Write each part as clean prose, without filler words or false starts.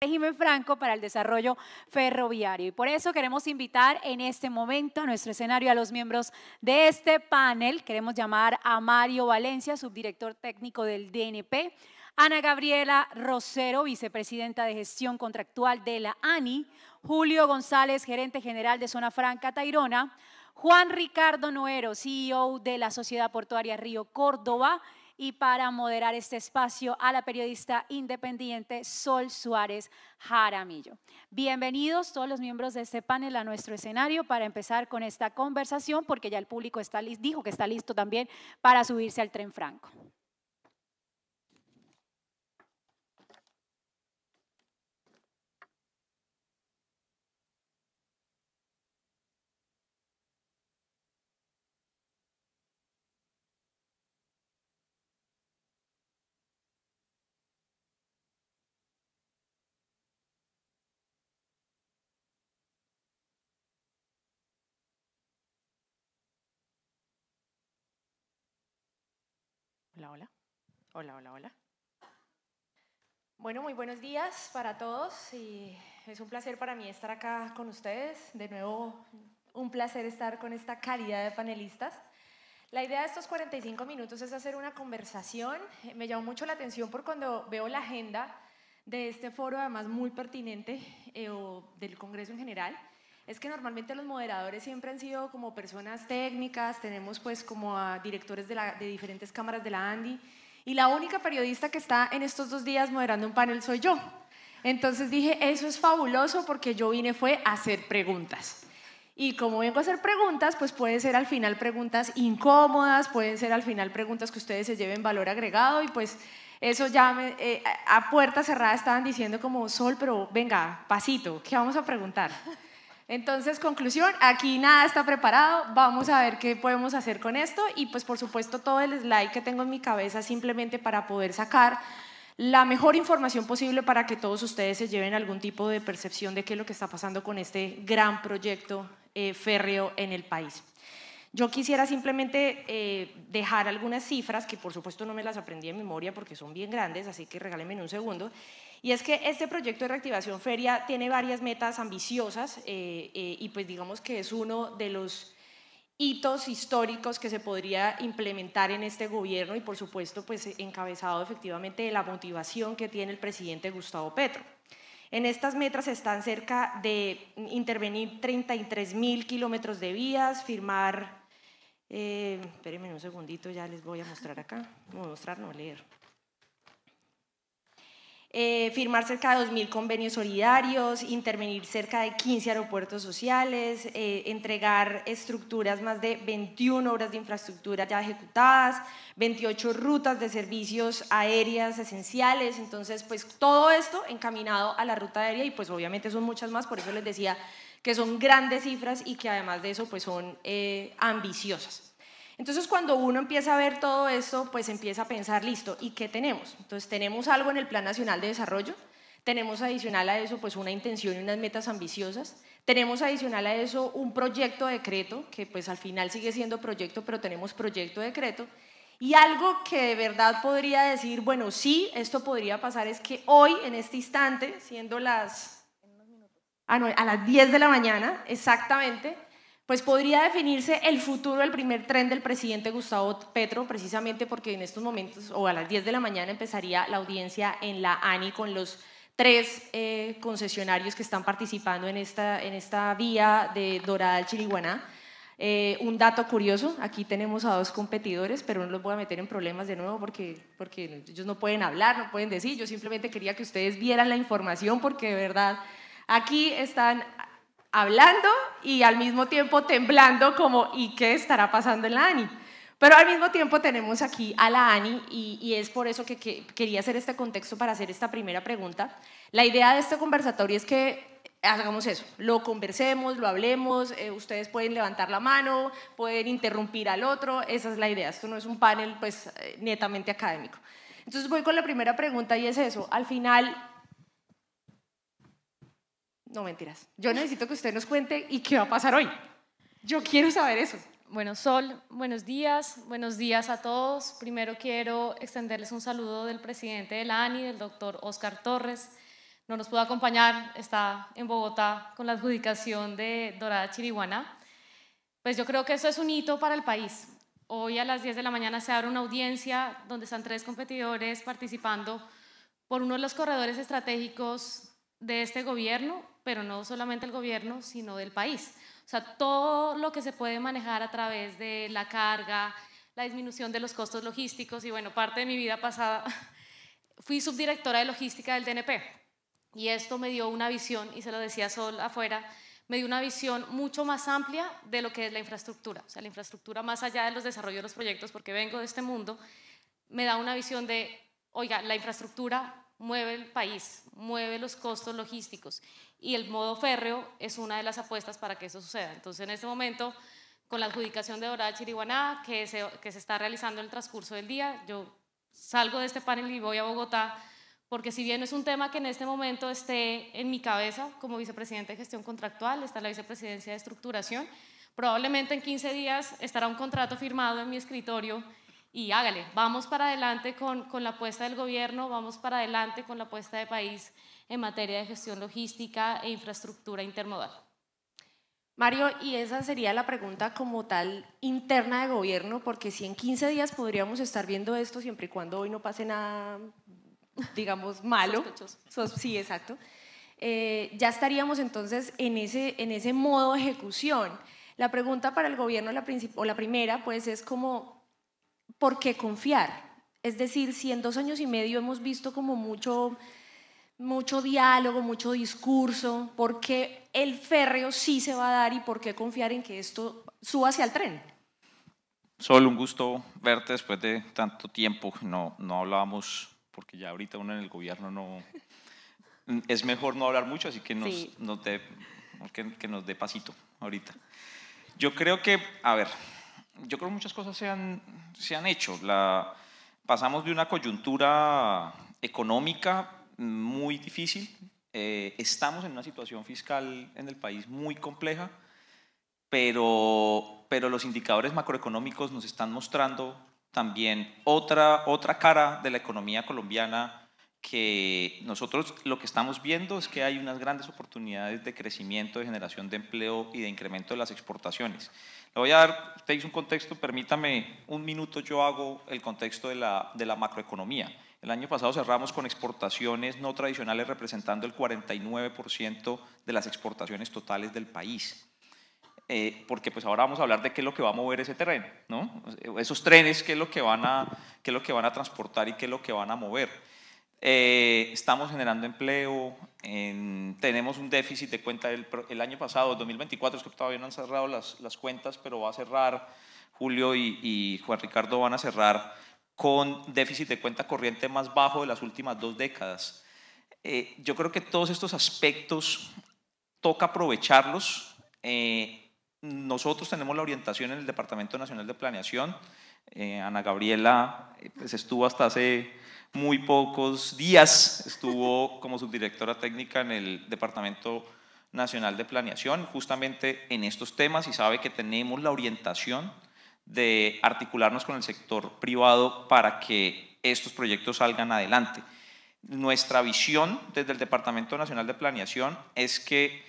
régimen franco para el desarrollo ferroviario. Y por eso queremos invitar en este momento a nuestro escenario a los miembros de este panel. Queremos llamar a Mario Valencia, subdirector técnico del DNP, Ana Gabriela Rosero, vicepresidenta de gestión contractual de la ANI, Julio González, gerente general de Zona Franca Tayrona, Juan Ricardo Noero, CEO de la Sociedad Portuaria Río Córdoba, y para moderar este espacio a la periodista independiente Sol Suárez Jaramillo. Bienvenidos todos los miembros de este panel a nuestro escenario para empezar con esta conversación, porque ya el público dijo que está listo también para subirse al tren franco. Hola, hola. Hola, hola, hola. Bueno, muy buenos días para todos y es un placer para mí estar acá con ustedes. De nuevo, un placer estar con esta calidad de panelistas. La idea de estos 45 minutos es hacer una conversación. Me llamó mucho la atención por cuando veo la agenda de este foro, además muy pertinente, o del Congreso en general. Es que normalmente los moderadores siempre han sido como personas técnicas, tenemos pues como a directores de diferentes cámaras de la ANDI, y la única periodista que está en estos 2 días moderando un panel soy yo. Entonces dije, eso es fabuloso porque yo vine fue a hacer preguntas. Y como vengo a hacer preguntas, pues puede ser al final preguntas incómodas, pueden ser al final preguntas que ustedes se lleven valor agregado y pues eso ya a puerta cerrada estaban diciendo como, Sol, pero venga, pasito, ¿qué vamos a preguntar? Entonces, conclusión, aquí nada está preparado, vamos a ver qué podemos hacer con esto y pues por supuesto todo el slide que tengo en mi cabeza simplemente para poder sacar la mejor información posible para que todos ustedes se lleven algún tipo de percepción de qué es lo que está pasando con este gran proyecto férreo en el país. Yo quisiera simplemente dejar algunas cifras, que por supuesto no me las aprendí de memoria porque son bien grandes, así que regálenme un segundo. Y es que este proyecto de reactivación férrea tiene varias metas ambiciosas y pues digamos que es uno de los hitos históricos que se podría implementar en este gobierno y por supuesto pues encabezado efectivamente de la motivación que tiene el presidente Gustavo Petro. En estas metas están cerca de intervenir 33.000 kilómetros de vías, firmar, espérenme un segundito, ya les voy a mostrar acá, no leer. Firmar cerca de 2.000 convenios solidarios, intervenir cerca de 15 aeropuertos sociales, entregar estructuras, más de 21 obras de infraestructura ya ejecutadas, 28 rutas de servicios aéreas esenciales. Entonces, pues todo esto encaminado a la ruta aérea y pues obviamente son muchas más, por eso les decía que son grandes cifras y que además de eso pues son ambiciosas. Entonces, cuando uno empieza a ver todo esto, pues empieza a pensar, listo, ¿y qué tenemos? Entonces, tenemos algo en el Plan Nacional de Desarrollo, tenemos adicional a eso pues una intención y unas metas ambiciosas, tenemos adicional a eso un proyecto de decreto, que pues al final sigue siendo proyecto, pero tenemos proyecto de decreto, y algo que de verdad podría decir, bueno, sí, esto podría pasar, es que hoy, en este instante, siendo a las 10 de la mañana, exactamente, pues podría definirse el futuro del primer tren del presidente Gustavo Petro, precisamente porque en estos momentos, o a las 10 de la mañana, empezaría la audiencia en la ANI con los 3 concesionarios que están participando en esta vía de Dorada al Chiriguaná. Un dato curioso, aquí tenemos a 2 competidores, pero no los voy a meter en problemas de nuevo porque ellos no pueden hablar, no pueden decir, yo simplemente quería que ustedes vieran la información porque de verdad aquí están hablando y al mismo tiempo temblando como ¿y qué estará pasando en la ANI? Pero al mismo tiempo tenemos aquí a la ANI y es por eso que quería hacer este contexto para hacer esta primera pregunta. La idea de este conversatorio es que hagamos eso, lo conversemos, lo hablemos, ustedes pueden levantar la mano, pueden interrumpir al otro, esa es la idea, esto no es un panel pues netamente académico. Entonces voy con la primera pregunta y es eso, al final, no mentiras, yo necesito que usted nos cuente y qué va a pasar hoy, yo quiero saber eso. Bueno, Sol, buenos días a todos. Primero quiero extenderles un saludo del presidente de la ANI, del doctor Óscar Torres, no nos pudo acompañar, está en Bogotá con la adjudicación de Dorada Chiriguaná. Pues yo creo que eso es un hito para el país. Hoy a las 10 de la mañana se abre una audiencia donde están 3 competidores participando por uno de los corredores estratégicos de este gobierno, pero no solamente el gobierno, sino del país. O sea, todo lo que se puede manejar a través de la carga, la disminución de los costos logísticos y bueno, parte de mi vida pasada fui subdirectora de logística del DNP y esto me dio una visión, y se lo decía Sol afuera, me dio una visión mucho más amplia de lo que es la infraestructura. O sea, la infraestructura más allá de los desarrollos de los proyectos, porque vengo de este mundo, me da una visión de, oiga, la infraestructura mueve el país, mueve los costos logísticos y el modo férreo es una de las apuestas para que eso suceda. Entonces, en este momento, con la adjudicación de Dorada Chiriguaná, que se está realizando en el transcurso del día, yo salgo de este panel y voy a Bogotá, porque si bien es un tema que en este momento esté en mi cabeza como vicepresidente de gestión contractual, está la vicepresidencia de estructuración, probablemente en 15 días estará un contrato firmado en mi escritorio y hágale, vamos para adelante con la apuesta del gobierno, vamos para adelante con la apuesta de país en materia de gestión logística e infraestructura intermodal. Mario, y esa sería la pregunta como tal interna de gobierno, porque si en 15 días podríamos estar viendo esto siempre y cuando hoy no pase nada, digamos, malo. Sí, exacto. Ya estaríamos entonces en ese modo de ejecución. La pregunta para el gobierno, la primera, pues es como, ¿por qué confiar? Es decir, si en 2 años y medio hemos visto como mucho diálogo, mucho discurso, ¿por qué el férreo sí se va a dar y por qué confiar en que esto suba hacia el tren? Sol, un gusto verte después de tanto tiempo. No hablábamos, porque ya ahorita uno en el gobierno no… Es mejor no hablar mucho, así que Sí. que nos dé pasito ahorita. Yo creo que, a ver, yo creo que muchas cosas se han hecho. Pasamos de una coyuntura económica muy difícil, estamos en una situación fiscal en el país muy compleja, pero los indicadores macroeconómicos nos están mostrando también otra cara de la economía colombiana, que nosotros lo que estamos viendo es que hay unas grandes oportunidades de crecimiento, de generación de empleo y de incremento de las exportaciones. Le voy a dar, usted hizo un contexto, permítame un minuto, yo hago el contexto de la macroeconomía. El año pasado cerramos con exportaciones no tradicionales representando el 49% de las exportaciones totales del país. Porque pues ahora vamos a hablar de qué es lo que va a mover ese terreno, ¿no? Esos trenes, qué es lo que van a transportar y qué es lo que van a mover. Estamos generando empleo, tenemos un déficit de cuenta el año pasado, 2024, es que todavía no han cerrado las cuentas, pero va a cerrar, Julio y Juan Ricardo van a cerrar con déficit de cuenta corriente más bajo de las últimas 2 décadas. Yo creo que todos estos aspectos toca aprovecharlos. Nosotros tenemos la orientación en el Departamento Nacional de Planeación. Ana Gabriela pues estuvo hasta hace muy pocos días, estuvo como subdirectora técnica en el Departamento Nacional de Planeación, justamente en estos temas, y sabe que tenemos la orientación de articularnos con el sector privado para que estos proyectos salgan adelante. Nuestra visión desde el Departamento Nacional de Planeación es que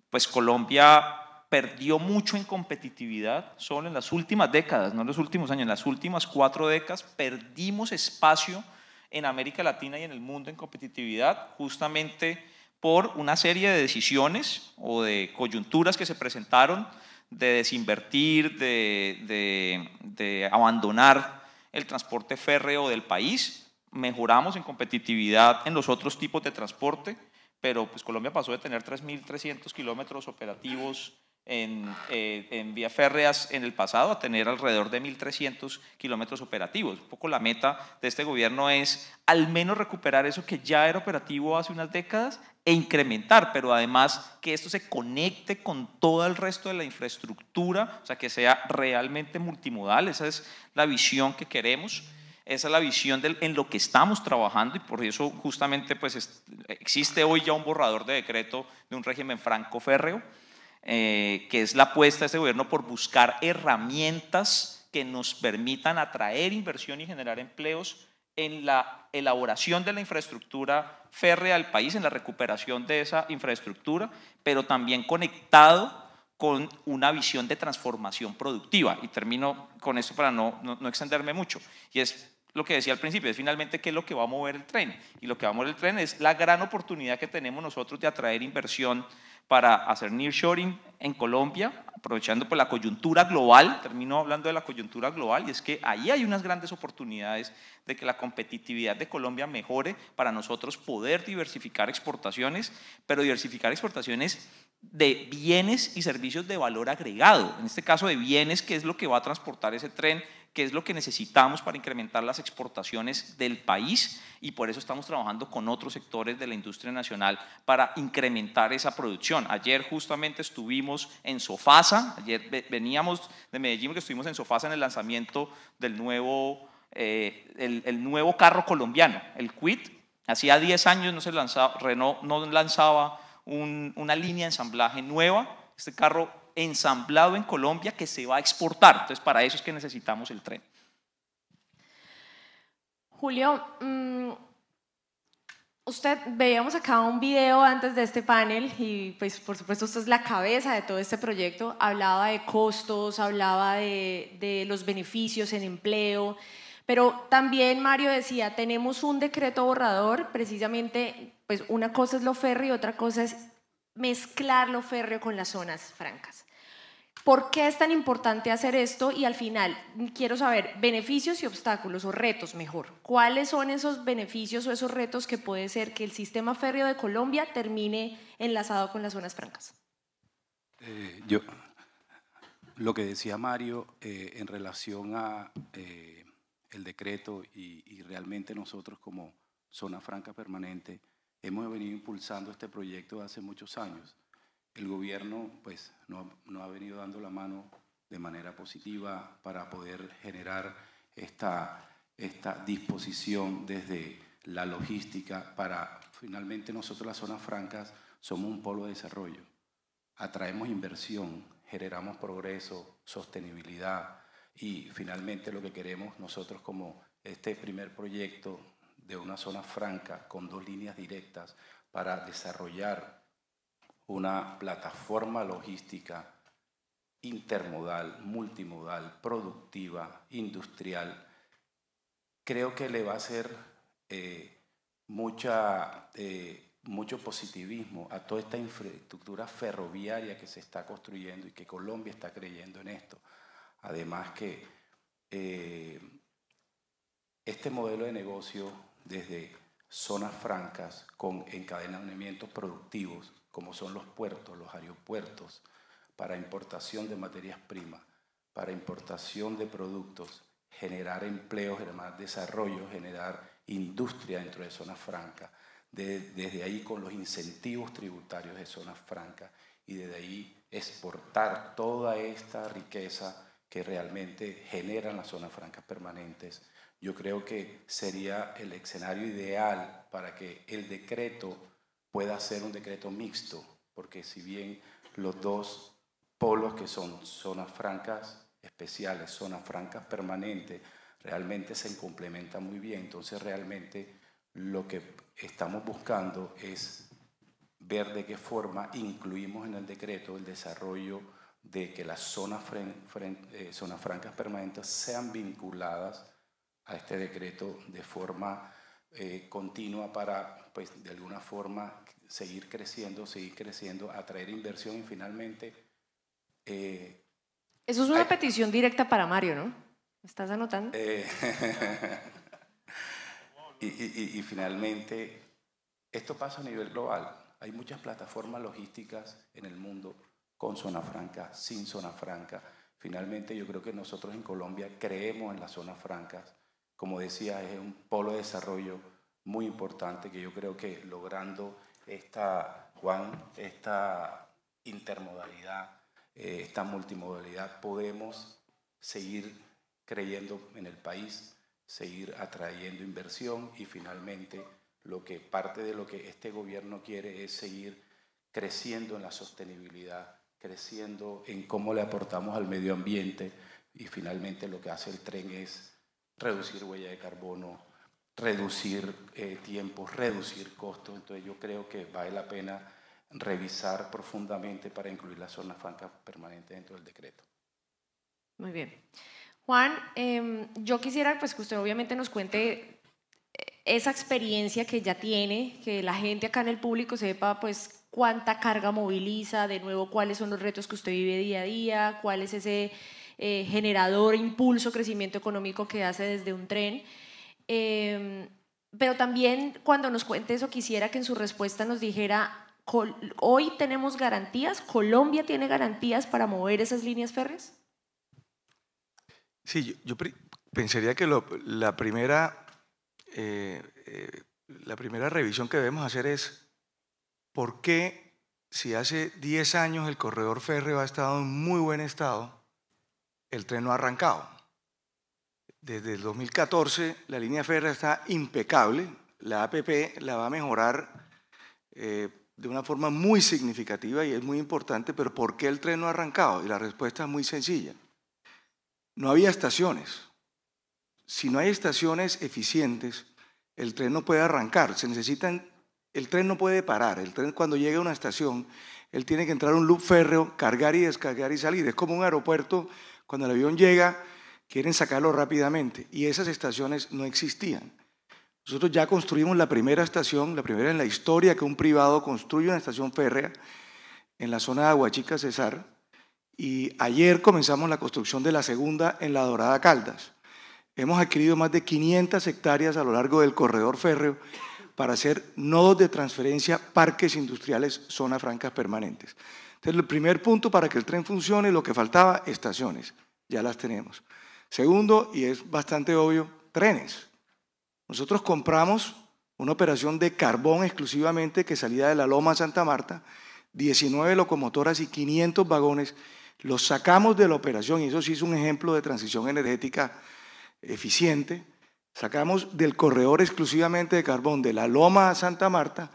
pues Colombia perdió mucho en competitividad solo en las últimas décadas, no en los últimos años, en las últimas 4 décadas perdimos espacio en América Latina y en el mundo en competitividad, justamente por una serie de decisiones o de coyunturas que se presentaron de desinvertir, de abandonar el transporte férreo del país. Mejoramos en competitividad en los otros tipos de transporte, pero pues Colombia pasó de tener 3.300 kilómetros operativos en vías férreas en el pasado a tener alrededor de 1.300 kilómetros operativos. Un poco la meta de este gobierno es al menos recuperar eso que ya era operativo hace unas décadas e incrementar, pero además que esto se conecte con todo el resto de la infraestructura, o sea, que sea realmente multimodal. Esa es la visión que queremos. Esa es la visión en lo que estamos trabajando, y por eso justamente pues existe hoy ya un borrador de decreto de un régimen franco-férreo, que es la apuesta de este gobierno por buscar herramientas que nos permitan atraer inversión y generar empleos en la elaboración de la infraestructura férrea del país, en la recuperación de esa infraestructura, pero también conectado con una visión de transformación productiva. Y termino con esto para no extenderme mucho. Y es lo que decía al principio, es finalmente qué es lo que va a mover el tren. Y lo que va a mover el tren es la gran oportunidad que tenemos nosotros de atraer inversión para hacer nearshoring en Colombia, aprovechando pues la coyuntura global. Termino hablando de la coyuntura global, y es que ahí hay unas grandes oportunidades de que la competitividad de Colombia mejore para nosotros poder diversificar exportaciones, pero diversificar exportaciones de bienes y servicios de valor agregado, en este caso de bienes, que es lo que va a transportar ese tren, que es lo que necesitamos para incrementar las exportaciones del país, y por eso estamos trabajando con otros sectores de la industria nacional para incrementar esa producción. Ayer justamente estuvimos en Sofasa, ayer veníamos de Medellín, que estuvimos en Sofasa en el lanzamiento del nuevo, el nuevo carro colombiano, el Kwid. Hacía 10 años no se lanzaba, Renault no lanzaba una línea de ensamblaje nueva, este carro ensamblado en Colombia que se va a exportar. Entonces, para eso es que necesitamos el tren. Julio, veíamos acá un video antes de este panel y pues por supuesto usted es la cabeza de todo este proyecto, hablaba de costos, hablaba de los beneficios en empleo, pero también Mario decía, tenemos un decreto borrador, precisamente, pues una cosa es lo férreo y otra cosa es mezclar lo férreo con las zonas francas. ¿Por qué es tan importante hacer esto? Y al final, quiero saber beneficios y obstáculos, o retos mejor. ¿Cuáles son esos beneficios o esos retos que puede ser que el sistema férreo de Colombia termine enlazado con las zonas francas? Lo que decía Mario en relación a el decreto y realmente nosotros como Zona Franca Permanente hemos venido impulsando este proyecto hace muchos años. El gobierno pues, no ha venido dando la mano de manera positiva para poder generar esta disposición desde la logística para finalmente nosotros las zonas francas somos un polo de desarrollo. Atraemos inversión, generamos progreso, sostenibilidad y finalmente lo que queremos nosotros como este primer proyecto de una zona franca con 2 líneas directas para desarrollar una plataforma logística intermodal, multimodal, productiva, industrial. Creo que le va a hacer mucho positivismo a toda esta infraestructura ferroviaria que se está construyendo y que Colombia está creyendo en esto. Además que este modelo de negocio desde zonas francas con encadenamientos productivos como son los puertos, los aeropuertos, para importación de materias primas, para importación de productos, generar empleos, generar desarrollo, generar industria dentro de zonas francas, desde ahí con los incentivos tributarios de zonas francas y desde ahí exportar toda esta riqueza que realmente generan las zonas francas permanentes. Yo creo que sería el escenario ideal para que el decreto pueda ser un decreto mixto, porque si bien los 2 polos que son zonas francas especiales, zonas francas permanentes, realmente se complementan muy bien, entonces realmente lo que estamos buscando es ver de qué forma incluimos en el decreto el desarrollo de que las zonas francas permanentes sean vinculadas a este decreto de forma continua para, pues, de alguna forma seguir creciendo, atraer inversión y finalmente… Eso es una petición directa para Mario, ¿no? ¿Estás anotando? Y finalmente, esto pasa a nivel global. Hay muchas plataformas logísticas en el mundo con zona franca, sin zona franca. Finalmente, yo creo que nosotros en Colombia creemos en las zonas francas. Como decía, es un polo de desarrollo muy importante que yo creo que logrando esta intermodalidad, esta multimodalidad, podemos seguir creyendo en el país, seguir atrayendo inversión y finalmente parte de lo que este gobierno quiere es seguir creciendo en la sostenibilidad, creciendo en cómo le aportamos al medio ambiente y finalmente lo que hace el tren es reducir huella de carbono, reducir tiempos, reducir costos. Entonces yo creo que vale la pena revisar profundamente para incluir la zona franca permanente dentro del decreto. Muy bien. Juan, yo quisiera pues, que usted obviamente nos cuente esa experiencia que ya tiene, que la gente acá en el público sepa pues cuánta carga moviliza, de nuevo cuáles son los retos que usted vive día a día, cuál es ese generador, impulso, crecimiento económico que hace desde un tren. Pero también cuando nos cuente eso quisiera que en su respuesta nos dijera, ¿hoy tenemos garantías? ¿Colombia tiene garantías para mover esas líneas férreas? Sí, yo pensaría que la primera revisión que debemos hacer es por qué, si hace 10 años el corredor férreo ha estado en muy buen estado, el tren no ha arrancado. Desde el 2014 la línea férrea está impecable, la APP la va a mejorar de una forma muy significativa y es muy importante, pero ¿por qué el tren no ha arrancado? Y la respuesta es muy sencilla. No había estaciones. Si no hay estaciones eficientes, el tren no puede arrancar. El tren no puede parar. El tren, cuando llega a una estación, él tiene que entrar a un loop férreo, cargar y descargar y salir. Es como un aeropuerto, cuando el avión llega, quieren sacarlo rápidamente. Y esas estaciones no existían. Nosotros ya construimos la primera estación, la primera en la historia que un privado construye una estación férrea en la zona de Aguachica, Cesar. Y ayer comenzamos la construcción de la segunda en La Dorada, Caldas. Hemos adquirido más de 500 hectáreas a lo largo del corredor férreo para hacer nodos de transferencia, parques industriales, zonas francas permanentes. Entonces, el primer punto para que el tren funcione, lo que faltaba, estaciones, ya las tenemos. Segundo, y es bastante obvio, trenes. Nosotros compramos una operación de carbón exclusivamente que salía de la Loma a Santa Marta, 19 locomotoras y 500 vagones, los sacamos de la operación y eso sí es un ejemplo de transición energética eficiente. Sacamos del corredor exclusivamente de carbón de la Loma a Santa Marta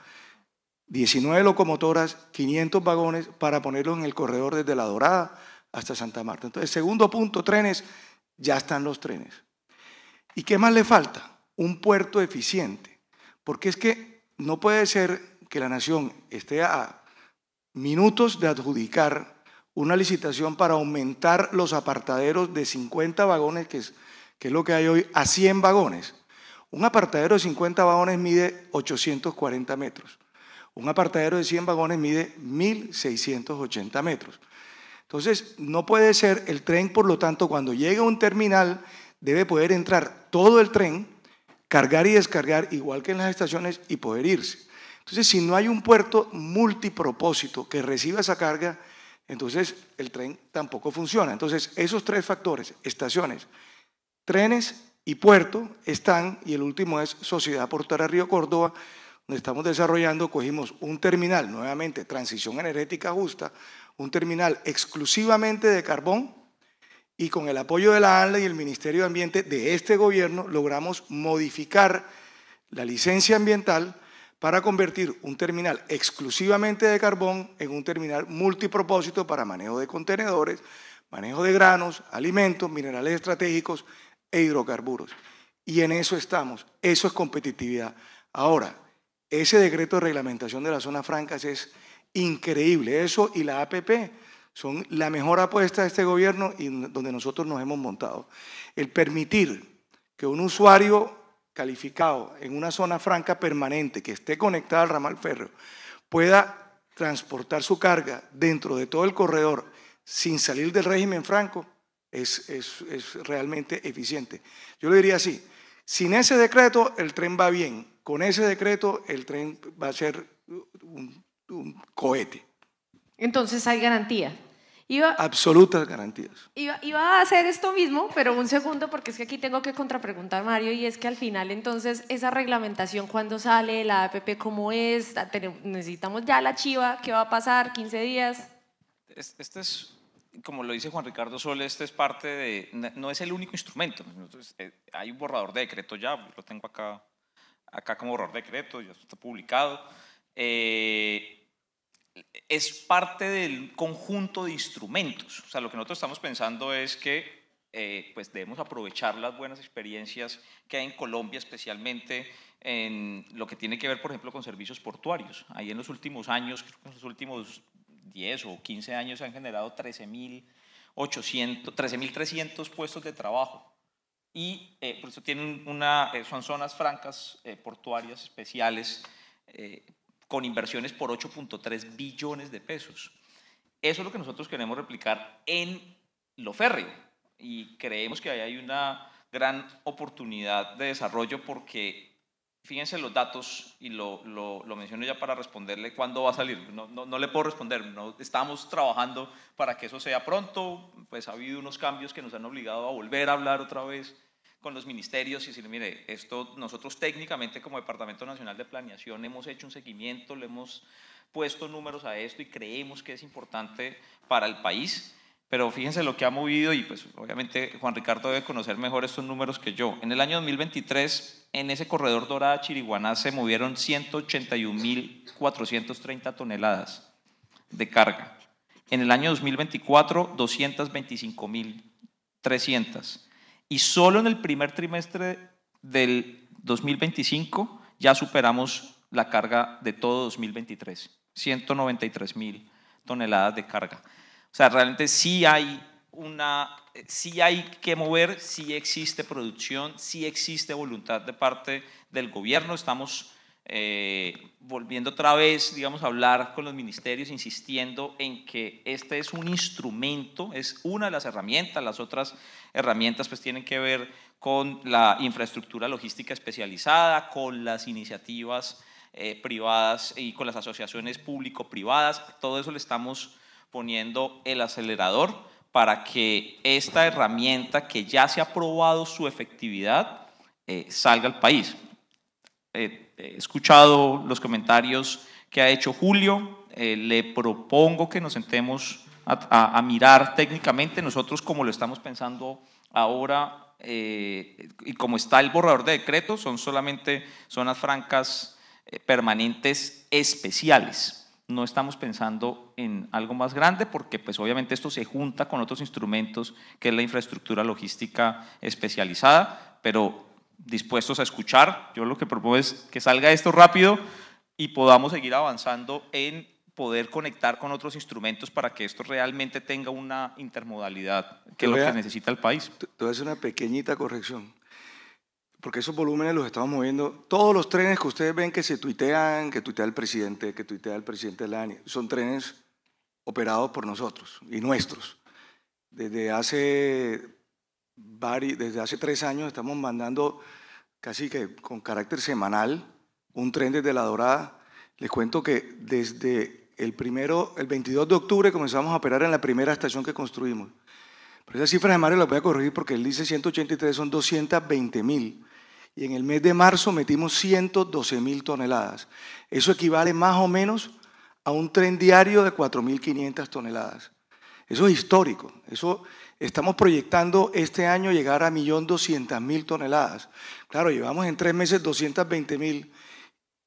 19 locomotoras, 500 vagones para ponerlos en el corredor desde La Dorada hasta Santa Marta. Entonces, segundo punto, trenes, ya están los trenes. ¿Y qué más le falta? Un puerto eficiente, porque es que no puede ser que la nación esté a minutos de adjudicar una licitación para aumentar los apartaderos de 50 vagones, que es lo que hay hoy, a 100 vagones. Un apartadero de 50 vagones mide 840 metros. Un apartadero de 100 vagones mide 1.680 metros. Entonces, no puede ser el tren, por lo tanto, cuando llega a un terminal, debe poder entrar todo el tren, cargar y descargar, igual que en las estaciones, y poder irse. Entonces, si no hay un puerto multipropósito que reciba esa carga, entonces el tren tampoco funciona. Entonces, esos tres factores, estaciones, trenes y puerto, están, y el último es Sociedad Portuaria Río Córdoba, donde estamos desarrollando, cogimos un terminal, nuevamente, transición energética justa, un terminal exclusivamente de carbón, y con el apoyo de la ANLA y el Ministerio de Ambiente de este gobierno logramos modificar la licencia ambiental para convertir un terminal exclusivamente de carbón en un terminal multipropósito para manejo de contenedores, manejo de granos, alimentos, minerales estratégicos e hidrocarburos. Y en eso estamos, eso es competitividad. Ahora, ese decreto de reglamentación de las zonas francas es increíble, eso y la APP son la mejor apuesta de este gobierno y donde nosotros nos hemos montado. El permitir que un usuario calificado en una zona franca permanente que esté conectada al ramal férreo pueda transportar su carga dentro de todo el corredor sin salir del régimen franco es realmente eficiente. Yo le diría así, sin ese decreto el tren va bien, con ese decreto el tren va a ser un cohete. Entonces hay garantía. Absolutas garantías. Iba a hacer esto mismo, pero un segundo, porque es que aquí tengo que contrapreguntar, Mario, y es que al final, entonces, esa reglamentación, ¿cuándo sale? ¿La APP cómo es? ¿Necesitamos ya la chiva? ¿Qué va a pasar? ¿15 días? Este es, como lo dice Juan Ricardo Sol, este es parte de, no es el único instrumento. Entonces, hay un borrador de decreto ya, lo tengo acá como borrador de decreto, ya está publicado. Es parte del conjunto de instrumentos. O sea, lo que nosotros estamos pensando es que pues debemos aprovechar las buenas experiencias que hay en Colombia, especialmente en lo que tiene que ver, por ejemplo, con servicios portuarios. Ahí en los últimos años, creo que en los últimos 10 o 15 años se han generado 13.300 puestos de trabajo. Y por eso tienen son zonas francas portuarias especiales con inversiones por 8.3 billones de pesos. Eso es lo que nosotros queremos replicar en lo férreo y creemos que ahí hay una gran oportunidad de desarrollo porque fíjense los datos y lo menciono ya para responderle cuándo va a salir. No le puedo responder, no, estamos trabajando para que eso sea pronto, pues ha habido unos cambios que nos han obligado a volver a hablar otra vez con los ministerios y decir, mire, esto nosotros técnicamente como Departamento Nacional de Planeación hemos hecho un seguimiento, le hemos puesto números a esto y creemos que es importante para el país, pero fíjense lo que ha movido y pues obviamente Juan Ricardo debe conocer mejor estos números que yo. En el año 2023, en ese corredor Dorada-Chiriguaná se movieron 181.430 toneladas de carga. En el año 2024, 225.300. Y solo en el primer trimestre del 2025 ya superamos la carga de todo 2023, 193.000 toneladas de carga. O sea, realmente sí hay que mover, sí existe producción, sí existe voluntad de parte del gobierno. Estamos volviendo otra vez, digamos, a hablar con los ministerios, insistiendo en que este es un instrumento, es una de las herramientas. Las otras herramientas pues tienen que ver con la infraestructura logística especializada, con las iniciativas privadas y con las asociaciones público-privadas. Todo eso le estamos poniendo el acelerador para que esta herramienta que ya se ha probado su efectividad salga al país. He escuchado los comentarios que ha hecho Julio, le propongo que nos sentemos a mirar técnicamente nosotros como lo estamos pensando ahora y como está el borrador de decreto, son solamente zonas francas permanentes especiales. No estamos pensando en algo más grande porque pues obviamente esto se junta con otros instrumentos que es la infraestructura logística especializada, pero dispuestos a escuchar. Yo lo que propongo es que salga esto rápido y podamos seguir avanzando en poder conectar con otros instrumentos para que esto realmente tenga una intermodalidad, que es lo que necesita el país. Te voy a hacer una pequeñita corrección, porque esos volúmenes los estamos moviendo. Todos los trenes que ustedes ven que se tuitean, que tuitea el presidente de la ANI, son trenes operados por nosotros y nuestros. Desde hace 3 años estamos mandando casi que con carácter semanal un tren desde La Dorada. Les cuento que desde el 22 de octubre comenzamos a operar en la primera estación que construimos. Pero esas cifras de Mario las voy a corregir porque él dice 183, son 220.000. Y en el mes de marzo metimos 112.000 toneladas. Eso equivale más o menos a un tren diario de 4.500 toneladas. Eso es histórico. Eso estamos proyectando este año llegar a 1.200.000 toneladas. Claro, llevamos en 3 meses 220.000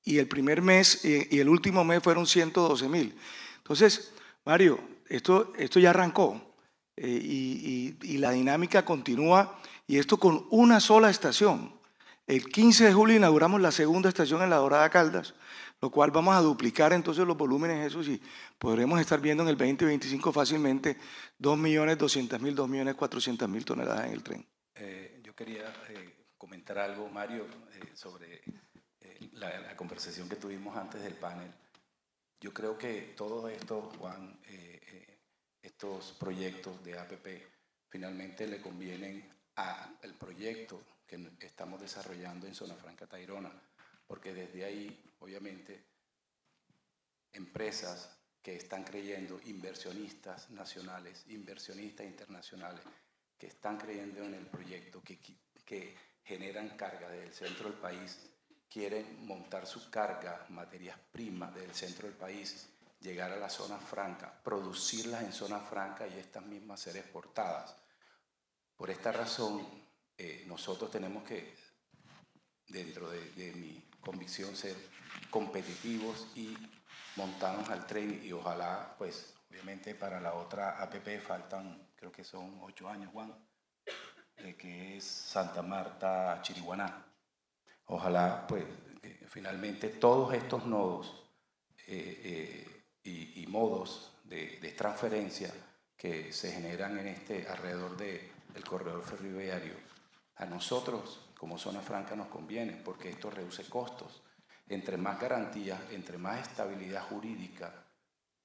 y el primer mes y el último mes fueron 112.000. Entonces, Mario, esto ya arrancó y la dinámica continúa y esto con una sola estación. El 15 de julio inauguramos la segunda estación en La Dorada Caldas, lo cual vamos a duplicar entonces los volúmenes esos y podremos estar viendo en el 2025 fácilmente 2.200.000, 2.400.000 toneladas en el tren. Yo quería comentar algo, Mario, sobre la conversación que tuvimos antes del panel. Yo creo que todo esto, Juan, estos proyectos de APP finalmente le convienen al proyecto que estamos desarrollando en Zona Franca Tayrona, porque desde ahí, obviamente, empresas que están creyendo, inversionistas nacionales, inversionistas internacionales, que están creyendo en el proyecto, que generan carga desde el centro del país, quieren montar su carga, materias primas del centro del país, llegar a la zona franca, producirlas en zona franca y estas mismas ser exportadas. Por esta razón, nosotros tenemos que, dentro de mi convicción, ser competitivos y montarnos al tren y ojalá, pues, obviamente para la otra APP faltan, creo que son 8 años, Juan, que es Santa Marta, Chiriguaná. Ojalá, pues, finalmente todos estos nodos y modos de transferencia que se generan en alrededor del corredor ferroviario, a nosotros como zona franca nos conviene porque esto reduce costos. Entre más garantías, entre más estabilidad jurídica,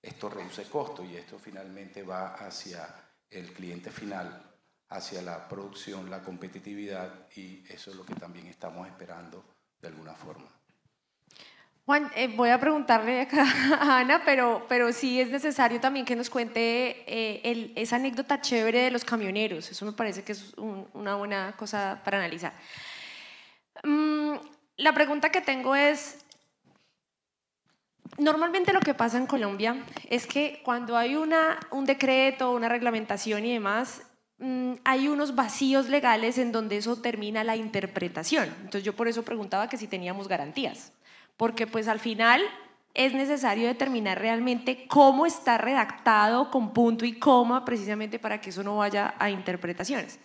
esto reduce costos y esto finalmente va hacia el cliente final, hacia la producción, la competitividad, y eso es lo que también estamos esperando de alguna forma. Juan, voy a preguntarle acá a Ana, pero sí es necesario también que nos cuente esa anécdota chévere de los camioneros. Eso me parece que es una buena cosa para analizar. La pregunta que tengo es, normalmente lo que pasa en Colombia es que cuando hay un decreto, una reglamentación y demás, hay unos vacíos legales en donde eso termina la interpretación. Entonces yo por eso preguntaba que si teníamos garantías, porque pues al final es necesario determinar realmente cómo está redactado con punto y coma, precisamente para que eso no vaya a interpretaciones.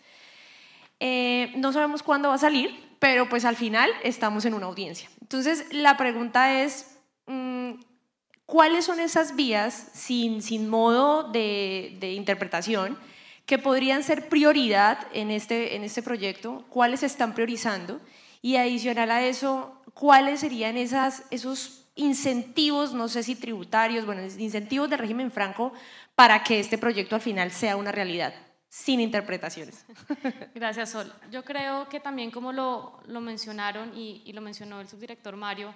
No sabemos cuándo va a salir, pero pues al final estamos en una audiencia. Entonces la pregunta es, ¿cuáles son esas vías sin modo de interpretación que podrían ser prioridad en este proyecto? ¿Cuáles se están priorizando? Y adicional a eso, ¿cuáles serían esos incentivos, no sé si tributarios, bueno, incentivos del régimen franco para que este proyecto al final sea una realidad, sin interpretaciones? Gracias, Sol. Yo creo que también, como lo mencionaron y lo mencionó el subdirector Mario,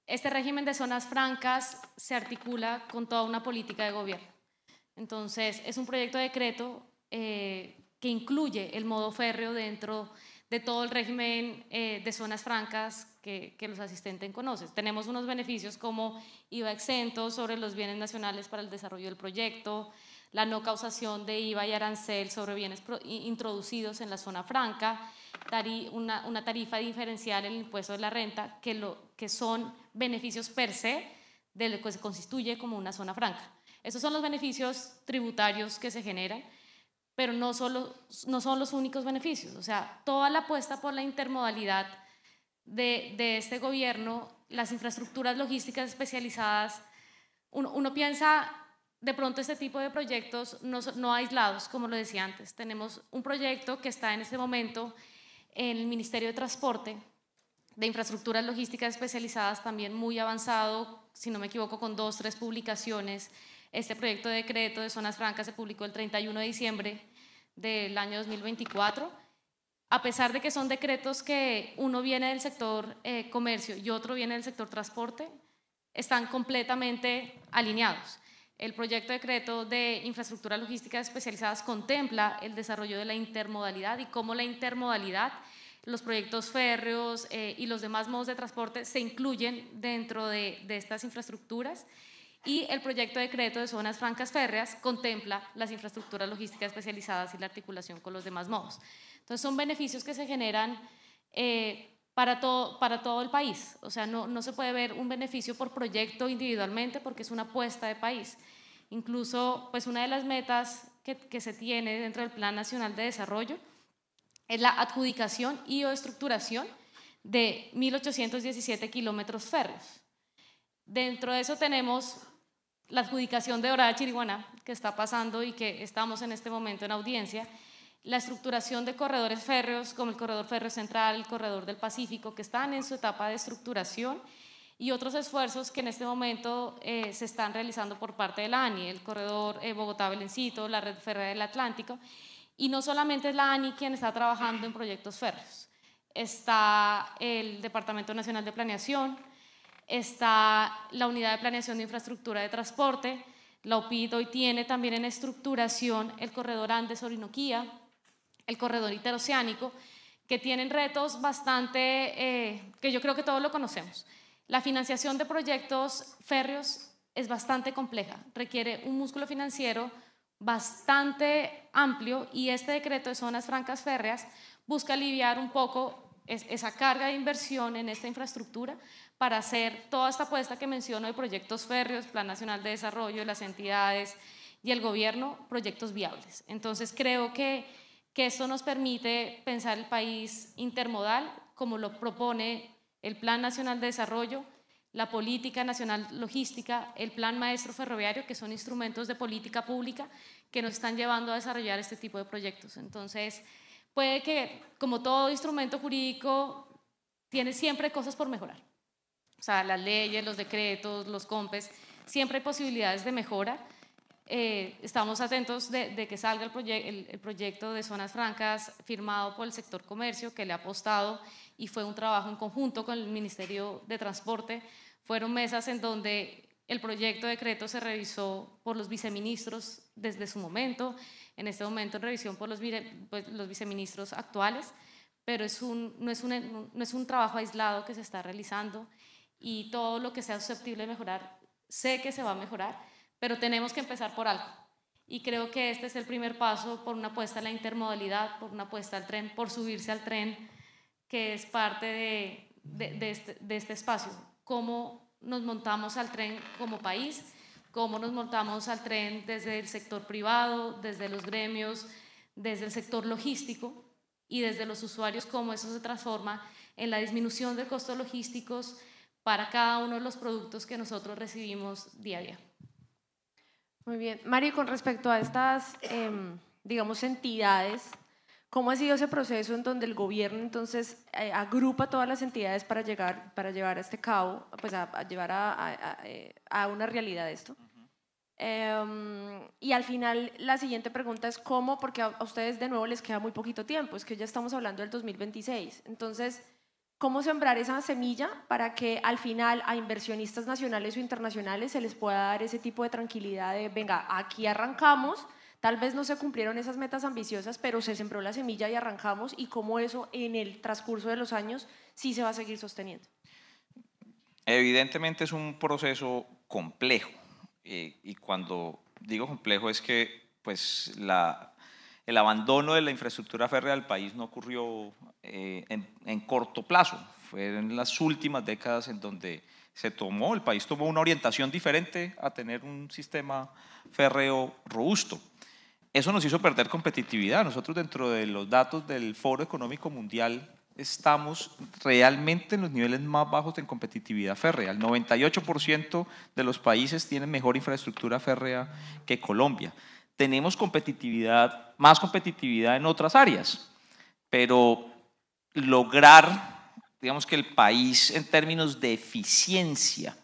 este régimen de zonas francas se articula con toda una política de gobierno. Entonces, es un proyecto de decreto que incluye el modo férreo dentro de todo el régimen de zonas francas que los asistentes conocen. Tenemos unos beneficios como IVA exento sobre los bienes nacionales para el desarrollo del proyecto, la no causación de IVA y arancel sobre bienes introducidos en la zona franca, una tarifa diferencial en el impuesto de la renta, que son beneficios per se de lo que se constituye como una zona franca. Esos son los beneficios tributarios que se generan, pero no son los únicos beneficios. O sea, toda la apuesta por la intermodalidad de este gobierno, las infraestructuras logísticas especializadas, uno piensa de pronto este tipo de proyectos no aislados, como lo decía antes. Tenemos un proyecto que está en este momento en el Ministerio de Transporte, de infraestructuras logísticas especializadas, también muy avanzado, si no me equivoco, con 2 o 3 publicaciones. Este proyecto de decreto de zonas francas se publicó el 31 de diciembre del año 2024. A pesar de que son decretos que uno viene del sector comercio y otro viene del sector transporte, están completamente alineados. El proyecto de decreto de infraestructuras logísticas especializadas contempla el desarrollo de la intermodalidad y cómo la intermodalidad, los proyectos férreos y los demás modos de transporte se incluyen dentro de estas infraestructuras, y el proyecto de decreto de zonas francas férreas contempla las infraestructuras logísticas especializadas y la articulación con los demás modos. Entonces son beneficios que se generan para todo el país. O sea, no se puede ver un beneficio por proyecto individualmente porque es una apuesta de país. Incluso, pues una de las metas que se tiene dentro del Plan Nacional de Desarrollo es la adjudicación y o estructuración de 1.817 kilómetros férreos. Dentro de eso tenemos la adjudicación de Dorada-Chiriguaná, que está pasando y que estamos en este momento en audiencia, la estructuración de corredores férreos como el corredor férreo central, el corredor del Pacífico, que están en su etapa de estructuración, y otros esfuerzos que en este momento se están realizando por parte de la ANI, el corredor Bogotá-Belencito, la red férrea del Atlántico. Y no solamente es la ANI quien está trabajando en proyectos férreos, está el Departamento Nacional de Planeación, está la Unidad de Planeación de Infraestructura de Transporte, la OPID hoy tiene también en estructuración el corredor Andes-Orinoquía, el corredor interoceánico, que tienen retos bastante, que yo creo que todos lo conocemos. La financiación de proyectos férreos es bastante compleja, requiere un músculo financiero bastante amplio, y este decreto de zonas francas férreas busca aliviar un poco esa carga de inversión en esta infraestructura para hacer toda esta apuesta que menciono de proyectos férreos, Plan Nacional de Desarrollo, las entidades y el gobierno, proyectos viables. Entonces creo que que esto nos permite pensar el país intermodal, como lo propone el Plan Nacional de Desarrollo, la Política Nacional Logística, el Plan Maestro Ferroviario, que son instrumentos de política pública que nos están llevando a desarrollar este tipo de proyectos. Entonces, puede que, como todo instrumento jurídico, tiene siempre cosas por mejorar. O sea, las leyes, los decretos, los COMPES, siempre hay posibilidades de mejora. Estamos atentos de que salga el proyecto de zonas francas firmado por el sector comercio, que le ha apostado, y fue un trabajo en conjunto con el Ministerio de Transporte. Fueron mesas en donde el proyecto de decreto se revisó por los viceministros desde su momento, en este momento en revisión por los viceministros actuales, pero no es un trabajo aislado que se está realizando, y todo lo que sea susceptible de mejorar, sé que se va a mejorar, pero tenemos que empezar por algo. Y creo que este es el primer paso por una apuesta a la intermodalidad, por una apuesta al tren, por subirse al tren, que es parte de este espacio. Cómo nos montamos al tren como país, cómo nos montamos al tren desde el sector privado, desde los gremios, desde el sector logístico y desde los usuarios, cómo eso se transforma en la disminución de costos logísticos para cada uno de los productos que nosotros recibimos día a día. Muy bien. Mario, con respecto a estas, digamos, entidades, ¿cómo ha sido ese proceso en donde el gobierno entonces agrupa todas las entidades para llevar a este cabo, pues a llevar a una realidad esto? Y al final la siguiente pregunta es ¿cómo? Porque a ustedes de nuevo les queda muy poquito tiempo, es que ya estamos hablando del 2026. Entonces, ¿cómo sembrar esa semilla para que al final a inversionistas nacionales o internacionales se les pueda dar ese tipo de tranquilidad de, venga, aquí arrancamos, tal vez no se cumplieron esas metas ambiciosas, pero se sembró la semilla y arrancamos, y cómo eso en el transcurso de los años sí se va a seguir sosteniendo? Evidentemente es un proceso complejo, y cuando digo complejo es que pues, el abandono de la infraestructura férrea del país no ocurrió en corto plazo, fue en las últimas décadas en donde el país tomó una orientación diferente a tener un sistema férreo robusto. Eso nos hizo perder competitividad. Nosotros, dentro de los datos del Foro Económico Mundial, estamos realmente en los niveles más bajos en competitividad férrea. El 98% de los países tienen mejor infraestructura férrea que Colombia. Tenemos más competitividad en otras áreas, pero lograr, digamos, que el país en términos de eficiencia,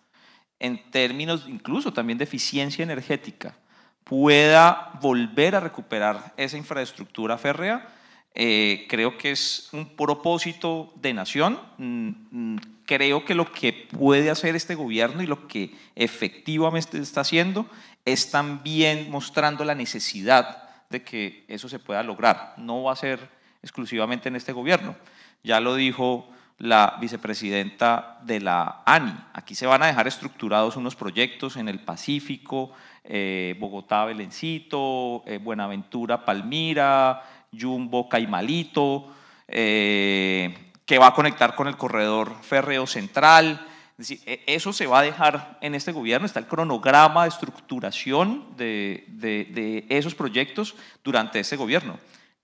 en términos incluso también de eficiencia energética, pueda volver a recuperar esa infraestructura férrea, creo que es un propósito de nación. Creo que lo que puede hacer este gobierno y lo que efectivamente está haciendo es también mostrando la necesidad de que eso se pueda lograr. No va a ser exclusivamente en este gobierno. Ya lo dijo la vicepresidenta de la ANI. Aquí se van a dejar estructurados unos proyectos en el Pacífico, Bogotá-Belencito, Buenaventura-Palmira, Jumbo-Caimalito, que va a conectar con el corredor férreo central. Es decir, eso se va a dejar en este gobierno. Está el cronograma de estructuración de esos proyectos durante este gobierno,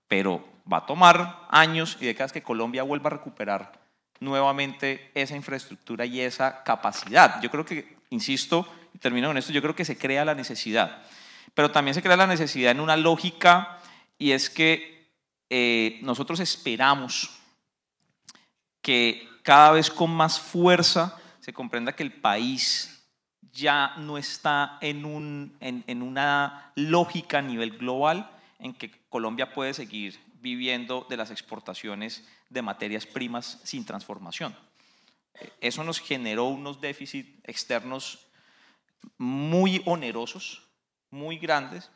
pero va a tomar años y décadas que Colombia vuelva a recuperar nuevamente esa infraestructura y esa capacidad. Yo creo que, insisto, y termino con esto, yo creo que se crea la necesidad, pero también se crea la necesidad en una lógica, y es que nosotros esperamos que cada vez con más fuerza se comprenda que el país ya no está en una lógica a nivel global en que Colombia puede seguir viviendo de las exportaciones de materias primas sin transformación. Eso nos generó unos déficits externos muy onerosos, muy grandes,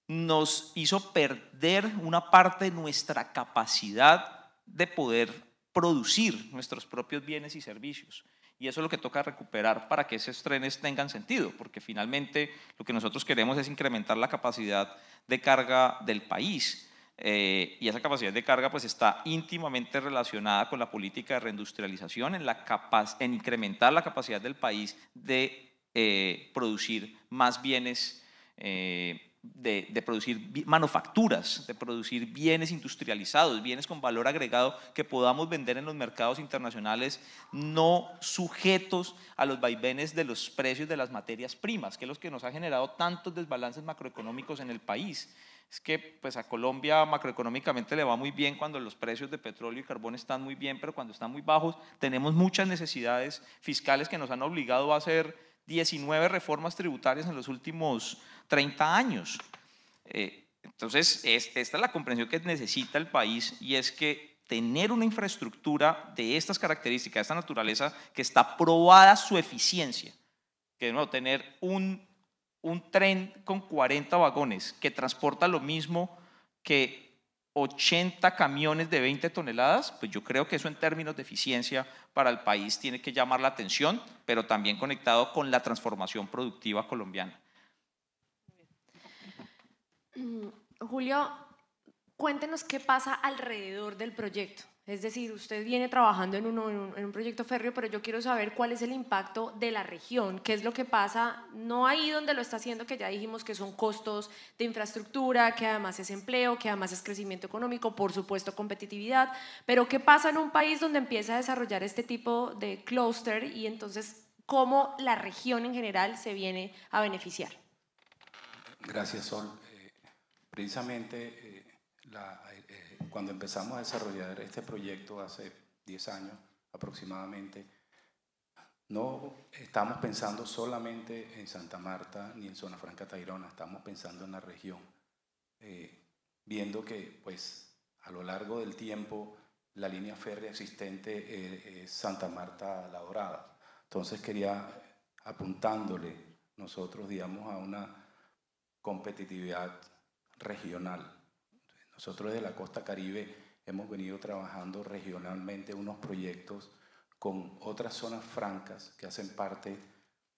nos hizo perder una parte de nuestra capacidad de poder producir nuestros propios bienes y servicios. Y eso es lo que toca recuperar para que esos trenes tengan sentido, porque finalmente lo que nosotros queremos es incrementar la capacidad de carga del país. Y esa capacidad de carga pues está íntimamente relacionada con la política de reindustrialización, en incrementar la capacidad del país de producir más bienes de producir manufacturas, de producir bienes industrializados, bienes con valor agregado que podamos vender en los mercados internacionales, no sujetos a los vaivenes de los precios de las materias primas, que es lo que nos ha generado tantos desbalances macroeconómicos en el país. Es que pues, a Colombia macroeconómicamente le va muy bien cuando los precios de petróleo y carbón están muy bien, pero cuando están muy bajos tenemos muchas necesidades fiscales que nos han obligado a hacer 19 reformas tributarias en los últimos 30 años. Entonces, esta es la comprensión que necesita el país, y es que tener una infraestructura de estas características, de esta naturaleza, que está probada su eficiencia, que de nuevo, tener un tren con 40 vagones que transporta lo mismo que 80 camiones de 20 toneladas, pues yo creo que eso en términos de eficiencia para el país tiene que llamar la atención, pero también conectado con la transformación productiva colombiana. Julio, cuéntenos qué pasa alrededor del proyecto. Es decir, usted viene trabajando en un proyecto férreo, pero yo quiero saber cuál es el impacto de la región, qué es lo que pasa, no ahí donde lo está haciendo, que ya dijimos que son costos de infraestructura, que además es empleo, que además es crecimiento económico, por supuesto competitividad, pero qué pasa en un país donde empieza a desarrollar este tipo de clúster y entonces cómo la región en general se viene a beneficiar. Gracias, Sol. Precisamente cuando empezamos a desarrollar este proyecto hace 10 años aproximadamente, no estamos pensando solamente en Santa Marta ni en Zona Franca Tayrona, estamos pensando en la región, viendo que pues, a lo largo del tiempo la línea férrea existente es Santa Marta La Dorada. Entonces quería, apuntándole nosotros, digamos, a una competitividad regional. Nosotros desde la costa Caribe hemos venido trabajando regionalmente unos proyectos con otras zonas francas que hacen parte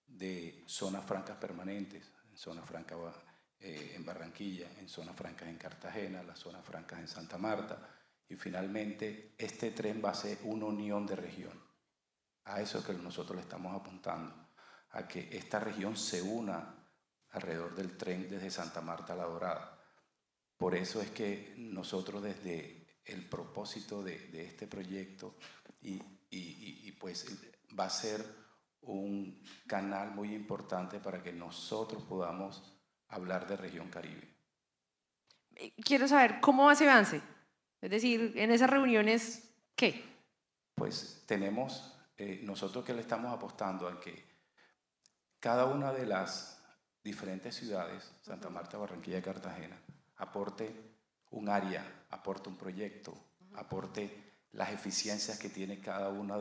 de zonas francas permanentes, en zona franca en Barranquilla, en zonas francas en Cartagena, las zonas francas en Santa Marta, y finalmente este tren va a ser una unión de región. A eso es que nosotros le estamos apuntando, a que esta región se una alrededor del tren desde Santa Marta a La Dorada. Por eso es que nosotros desde el propósito de este proyecto y pues va a ser un canal muy importante para que nosotros podamos hablar de región Caribe. Quiero saber cómo va ese avance, es decir, en esas reuniones, ¿qué? Pues tenemos, nosotros que le estamos apostando a que cada una de las diferentes ciudades, Santa Marta, Barranquilla, Cartagena, aporte un área, aporte un proyecto, aporte las eficiencias que tiene cada una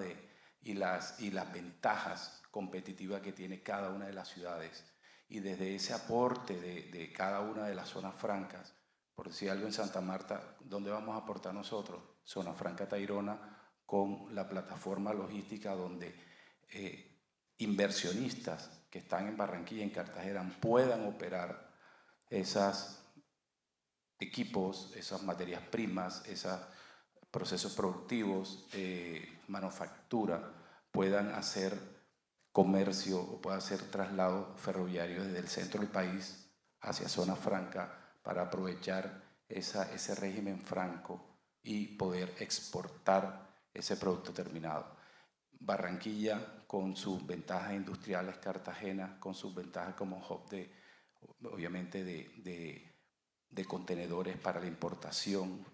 y las ventajas competitivas que tiene cada una de las ciudades. Y desde ese aporte de cada una de las zonas francas, por decir algo en Santa Marta, ¿dónde vamos a aportar nosotros? Zona Franca Tayrona, con la plataforma logística donde inversionistas que están en Barranquilla, en Cartagena, puedan operar esos equipos, esas materias primas, esos procesos productivos, manufactura, puedan hacer comercio o puedan hacer traslado ferroviario desde el centro del país hacia zona franca para aprovechar ese régimen franco y poder exportar ese producto terminado. Barranquilla con sus ventajas industriales, Cartagena con sus ventajas como hub obviamente de contenedores para la importación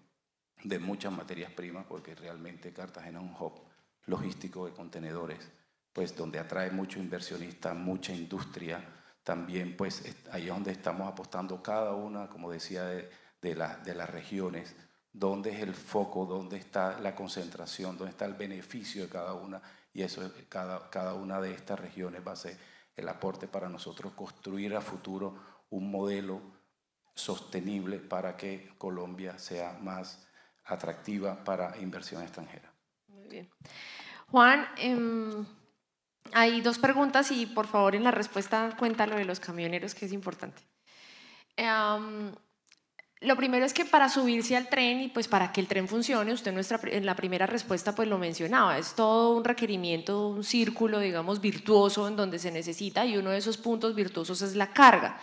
de muchas materias primas, porque realmente Cartagena es un hub logístico de contenedores, pues donde atrae mucho inversionista, mucha industria. También pues ahí es donde estamos apostando cada una, como decía, de las regiones, dónde es el foco, dónde está la concentración, dónde está el beneficio de cada una, y eso, cada una de estas regiones va a ser el aporte para nosotros construir a futuro un modelo sostenible para que Colombia sea más atractiva para inversión extranjera. Muy bien. Juan, hay dos preguntas y por favor en la respuesta cuenta lo de los camioneros, que es importante. Lo primero es que para subirse al tren y pues para que el tren funcione, usted en la primera respuesta pues lo mencionaba, es todo un requerimiento, un círculo digamos virtuoso en donde se necesita, y uno de esos puntos virtuosos es la carga.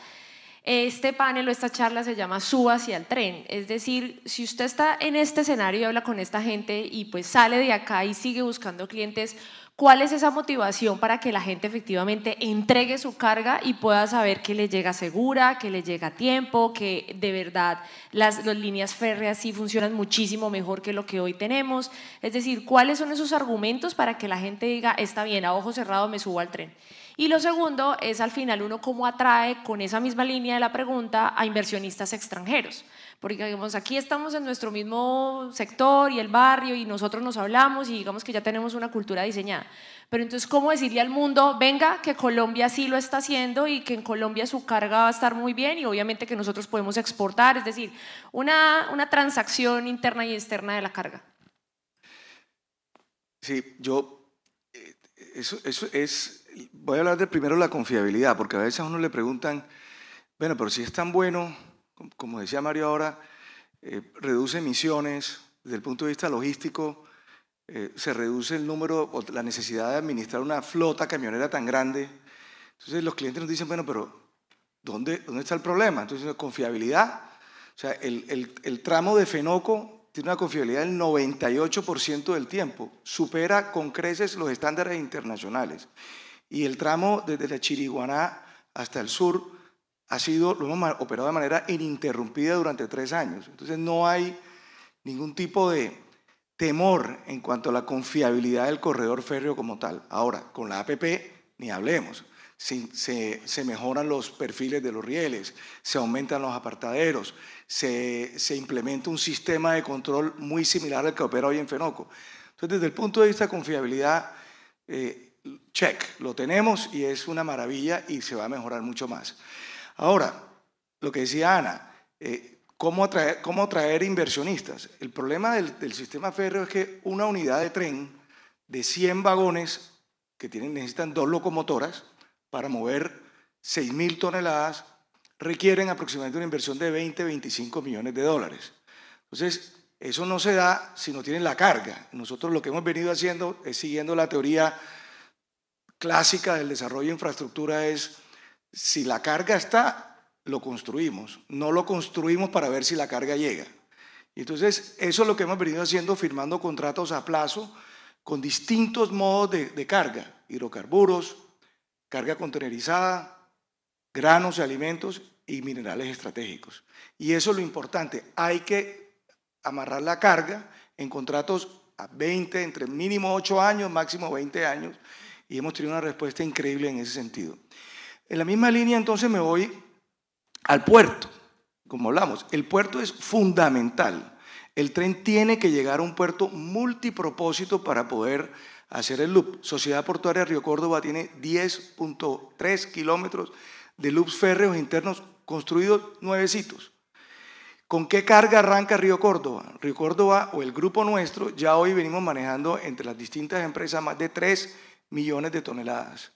Este panel o esta charla se llama Suba hacia el tren, es decir, si usted está en este escenario y habla con esta gente y pues sale de acá y sigue buscando clientes, ¿cuál es esa motivación para que la gente efectivamente entregue su carga y pueda saber que le llega segura, que le llega a tiempo, que de verdad las líneas férreas sí funcionan muchísimo mejor que lo que hoy tenemos? Es decir, ¿cuáles son esos argumentos para que la gente diga, está bien, a ojo cerrado me subo al tren? Y lo segundo es al final uno cómo atrae con esa misma línea de la pregunta a inversionistas extranjeros. Porque digamos, aquí estamos en nuestro mismo sector y el barrio y nosotros nos hablamos y digamos que ya tenemos una cultura diseñada. Pero entonces, ¿cómo decirle al mundo, venga, que Colombia sí lo está haciendo y que en Colombia su carga va a estar muy bien y obviamente que nosotros podemos exportar? Es decir, una transacción interna y externa de la carga. Sí, voy a hablar de primero la confiabilidad, porque a veces a uno le preguntan, bueno, pero si es tan bueno, como decía Mario ahora, reduce emisiones, desde el punto de vista logístico, se reduce el número o la necesidad de administrar una flota camionera tan grande. Entonces los clientes nos dicen, bueno, pero ¿dónde está el problema? Entonces, confiabilidad, o sea, el tramo de Fenoco tiene una confiabilidad del 98% del tiempo, supera con creces los estándares internacionales. Y el tramo desde la Chiriguaná hasta el sur lo hemos operado de manera ininterrumpida durante 3 años. Entonces no hay ningún tipo de temor en cuanto a la confiabilidad del corredor férreo como tal. Ahora, con la APP ni hablemos. Se mejoran los perfiles de los rieles, se aumentan los apartaderos, se implementa un sistema de control muy similar al que opera hoy en Fenoco. Entonces, desde el punto de vista de confiabilidad, check, lo tenemos y es una maravilla y se va a mejorar mucho más. Ahora, lo que decía Ana, ¿cómo atraer inversionistas? El problema del sistema férreo es que una unidad de tren de 100 vagones que necesitan 2 locomotoras para mover 6.000 toneladas requieren aproximadamente una inversión de 20-25 millones de dólares. Entonces, eso no se da si no tienen la carga. Nosotros lo que hemos venido haciendo es siguiendo la teoría clásica del desarrollo de infraestructura, es si la carga está, lo construimos. No lo construimos para ver si la carga llega. Y entonces, eso es lo que hemos venido haciendo, firmando contratos a plazo con distintos modos de carga, hidrocarburos, carga contenerizada, granos y alimentos y minerales estratégicos. Y eso es lo importante, hay que amarrar la carga en contratos a 20, entre mínimo 8 años, máximo 20 años, y hemos tenido una respuesta increíble en ese sentido. En la misma línea entonces me voy al puerto, como hablamos, el puerto es fundamental. El tren tiene que llegar a un puerto multipropósito para poder hacer el loop. Sociedad Portuaria Río Córdoba tiene 10.3 kilómetros de loops férreos internos construidos nuevecitos. ¿Con qué carga arranca Río Córdoba? Río Córdoba o el grupo nuestro, ya hoy venimos manejando entre las distintas empresas más de 3 millones de toneladas.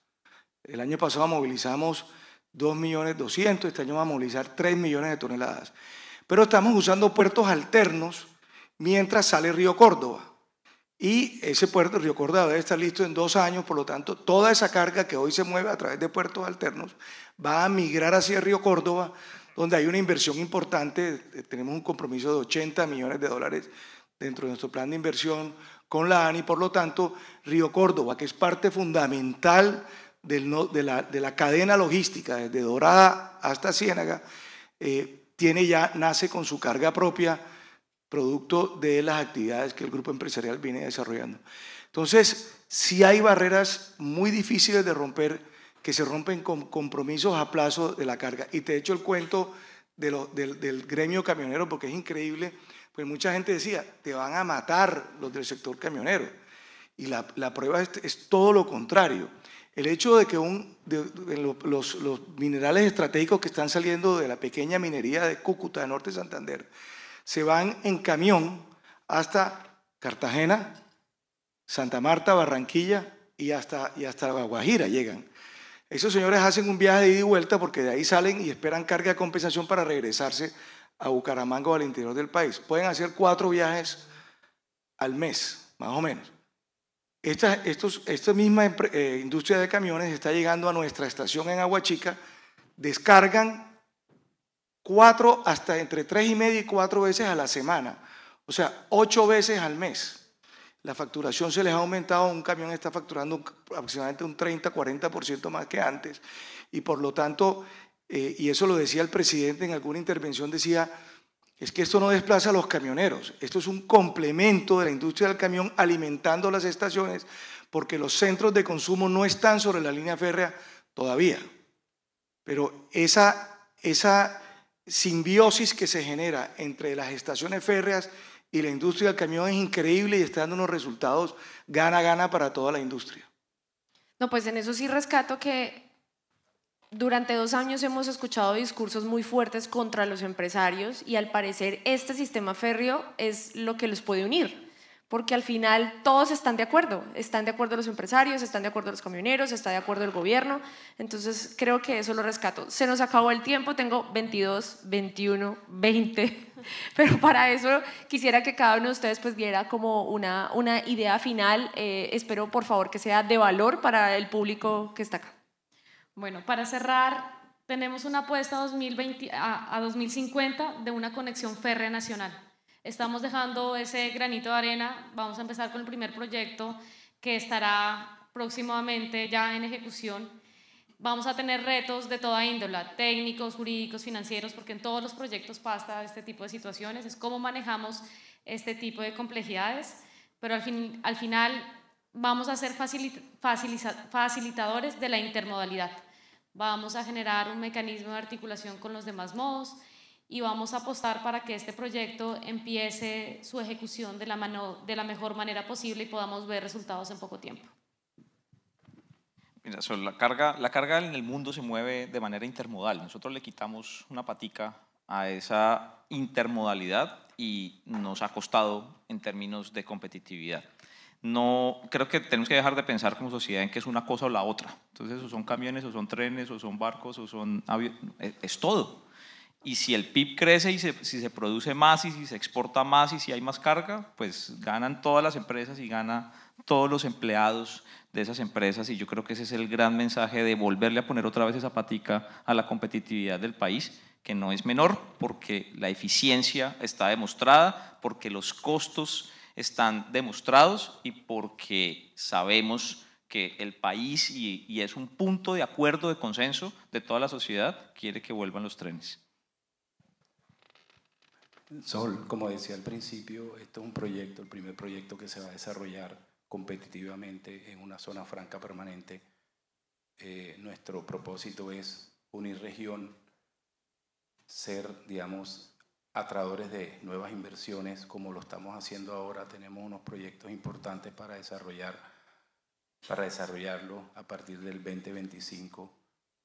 El año pasado movilizamos 2.200.000, este año vamos a movilizar 3 millones de toneladas. Pero estamos usando puertos alternos mientras sale Río Córdoba. Y ese puerto, Río Córdoba, debe estar listo en 2 años, por lo tanto, toda esa carga que hoy se mueve a través de puertos alternos va a migrar hacia Río Córdoba, donde hay una inversión importante. Tenemos un compromiso de 80 millones de dólares dentro de nuestro plan de inversión con la ANI, por lo tanto, Río Córdoba, que es parte fundamental de la cadena logística, desde Dorada hasta Ciénaga, nace con su carga propia, producto de las actividades que el grupo empresarial viene desarrollando. Entonces, sí hay barreras muy difíciles de romper, que se rompen con compromisos a plazo de la carga. Y te he hecho el cuento del gremio camionero, porque es increíble, pues mucha gente decía, te van a matar los del sector camionero. Y la prueba es todo lo contrario. El hecho de que los minerales estratégicos que están saliendo de la pequeña minería de Cúcuta, de Norte de Santander, se van en camión hasta Cartagena, Santa Marta, Barranquilla y hasta La Guajira llegan. Esos señores hacen un viaje de ida y vuelta porque de ahí salen y esperan carga de compensación para regresarse a Bucaramanga o al interior del país. Pueden hacer 4 viajes al mes, más o menos. Esta misma industria de camiones está llegando a nuestra estación en Aguachica, descargan hasta entre 3,5 y 4 veces a la semana, o sea, 8 veces al mes. La facturación se les ha aumentado, un camión está facturando aproximadamente un 30-40% más que antes, y por lo tanto, y eso lo decía el presidente en alguna intervención, decía, es que esto no desplaza a los camioneros, esto es un complemento de la industria del camión alimentando las estaciones, porque los centros de consumo no están sobre la línea férrea todavía. Pero esa simbiosis que se genera entre las estaciones férreas y la industria del camión es increíble y está dando unos resultados gana-gana para toda la industria. No, pues en eso sí rescato que durante 2 años hemos escuchado discursos muy fuertes contra los empresarios y al parecer este sistema férreo es lo que los puede unir, porque al final todos están de acuerdo los empresarios, están de acuerdo los camioneros, está de acuerdo el gobierno, entonces creo que eso lo rescato. Se nos acabó el tiempo, tengo 22, 21, 20, pero para eso quisiera que cada uno de ustedes pues diera como una idea final, espero por favor que sea de valor para el público que está acá. Bueno, para cerrar, tenemos una apuesta a 2050 de una conexión férrea nacional. Estamos dejando ese granito de arena, vamos a empezar con el primer proyecto que estará próximamente ya en ejecución. Vamos a tener retos de toda índole, técnicos, jurídicos, financieros, porque en todos los proyectos pasa este tipo de situaciones, es cómo manejamos este tipo de complejidades, pero al final vamos a ser facilitadores de la intermodalidad. Vamos a generar un mecanismo de articulación con los demás modos y vamos a apostar para que este proyecto empiece su ejecución de la mejor manera posible y podamos ver resultados en poco tiempo. Mira, la carga en el mundo se mueve de manera intermodal. Nosotros le quitamos una patica a esa intermodalidad y nos ha costado en términos de competitividad. No, creo que tenemos que dejar de pensar como sociedad en que es una cosa o la otra. Entonces, o son camiones, o son trenes, o son barcos, o son aviones, es todo. Y si el PIB crece y si se produce más y si se exporta más y si hay más carga, pues ganan todas las empresas y ganan todos los empleados de esas empresas. Y yo creo que ese es el gran mensaje de volverle a poner otra vez esa patica a la competitividad del país, que no es menor porque la eficiencia está demostrada, porque los costos están demostrados y porque sabemos que el país, y es un punto de acuerdo, de consenso de toda la sociedad, quiere que vuelvan los trenes. Sol, como decía al principio, esto es un proyecto, el primer proyecto que se va a desarrollar competitivamente en una zona franca permanente. Nuestro propósito es unir región, ser, digamos, atraedores de nuevas inversiones, como lo estamos haciendo ahora. Tenemos unos proyectos importantes para desarrollarlo a partir del 2025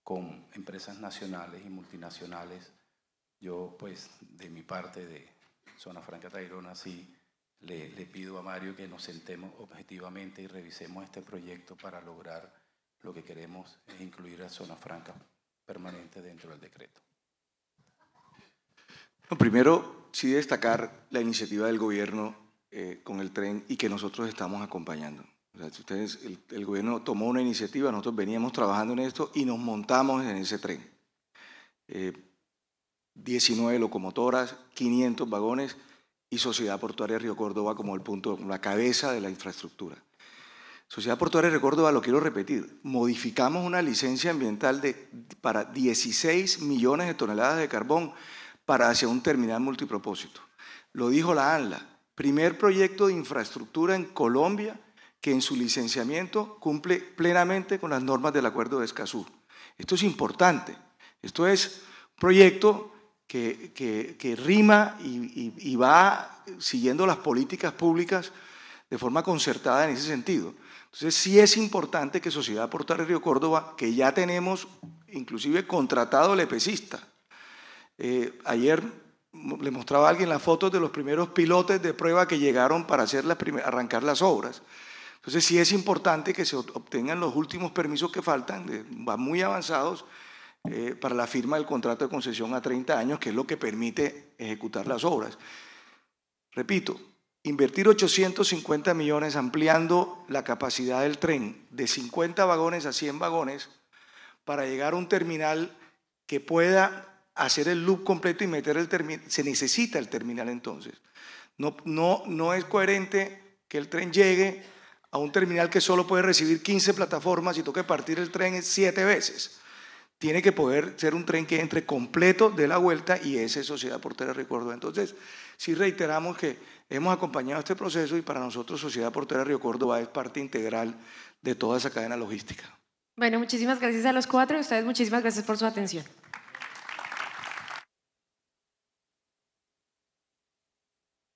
con empresas nacionales y multinacionales. Yo, pues, de mi parte de Zona Franca Tayrona, sí le pido a Mario que nos sentemos objetivamente y revisemos este proyecto para lograr lo que queremos, es incluir a Zona Franca permanente dentro del decreto. No, primero, sí destacar la iniciativa del gobierno con el tren y que nosotros estamos acompañando. O sea, el gobierno tomó una iniciativa, nosotros veníamos trabajando en esto y nos montamos en ese tren. 19 locomotoras, 500 vagones y Sociedad Portuaria Río Córdoba como el punto, la cabeza de la infraestructura. Sociedad Portuaria Río Córdoba, lo quiero repetir, modificamos una licencia ambiental para 16 millones de toneladas de carbón para hacia un terminal multipropósito. Lo dijo la ANLA, primer proyecto de infraestructura en Colombia que en su licenciamiento cumple plenamente con las normas del Acuerdo de Escazú. Esto es importante, esto es un proyecto que rima y va siguiendo las políticas públicas de forma concertada en ese sentido. Entonces sí es importante que Sociedad Portuaria Río Córdoba, que ya tenemos inclusive contratado el EPCista. Ayer le mostraba a alguien las fotos de los primeros pilotes de prueba que llegaron para arrancar las obras. Entonces sí es importante que se obtengan los últimos permisos que faltan, van muy avanzados, para la firma del contrato de concesión a 30 años, que es lo que permite ejecutar las obras. Repito, invertir 850 millones ampliando la capacidad del tren de 50 vagones a 100 vagones para llegar a un terminal que pueda hacer el loop completo y meter el terminal. Se necesita el terminal entonces. No es coherente que el tren llegue a un terminal que solo puede recibir 15 plataformas y toque partir el tren 7 veces. Tiene que poder ser un tren que entre completo de la vuelta y ese es Sociedad Portuaria Río Córdoba. Entonces, sí reiteramos que hemos acompañado este proceso y para nosotros Sociedad Portuaria Río Córdoba es parte integral de toda esa cadena logística. Bueno, muchísimas gracias a los cuatro y a ustedes muchísimas gracias por su atención.